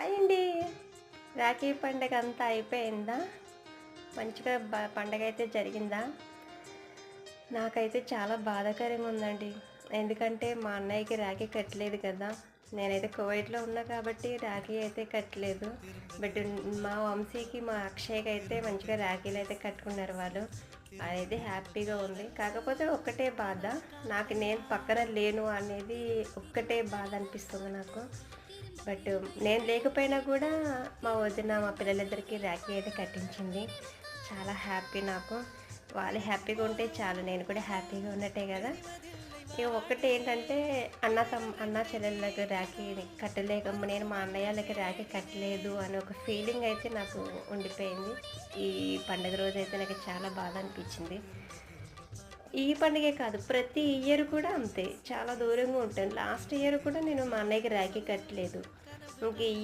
అయింది. రాఖీ పండగ అంతా అయిపోయిందా? మంచిగా పండగ అయితే జరిగిందా? నాకైతే చాలా బాధాకరంగా ఉందండి. ఎందుకంటే మా అన్నయ్యకి రాఖీ కట్టలేదు కదా! నేనైతే కువైట్‌లో ఉన్నా కాబట్టి రాఖీ అయితే కట్టలేదు. బట్ మా వంశీకి, మా అక్షయ్‌కి అయితే మంచిగా రాఖీలయితే కట్టుకున్నారు వాళ్ళు. అదైతే హ్యాపీగా ఉంది. కాకపోతే ఒక్కటే బాధ, నాకు నేను పక్కన లేను అనేది ఒక్కటే బాధ అనిపిస్తుంది నాకు. బట్ నేను లేకపోయినా కూడా మా వదిన, మా పిల్లలిద్దరికీ రాఖీ అయితే కట్టించింది. చాలా హ్యాపీ నాకు. వాళ్ళు హ్యాపీగా ఉంటే చాలు, నేను కూడా హ్యాపీగా ఉన్నట్టే కదా! ఇక ఒక్కటేంటంటే అన్నా చెల్లెళ్ళకి రాఖీ నేను మా అన్నయ్యలకి రాఖీ కట్టలేదు అనే ఒక ఫీలింగ్ అయితే నాకు ఉండిపోయింది. ఈ పండుగ రోజైతే నాకు చాలా బాధ అనిపించింది. ఈ పండుగే కాదు, ప్రతి ఇయర్ కూడా అంతే. చాలా దూరంగా ఉంటాను. లాస్ట్ ఇయర్ కూడా నేను మా అన్నయ్యకి రాఖీ కట్టలేదు. ఇంక ఈ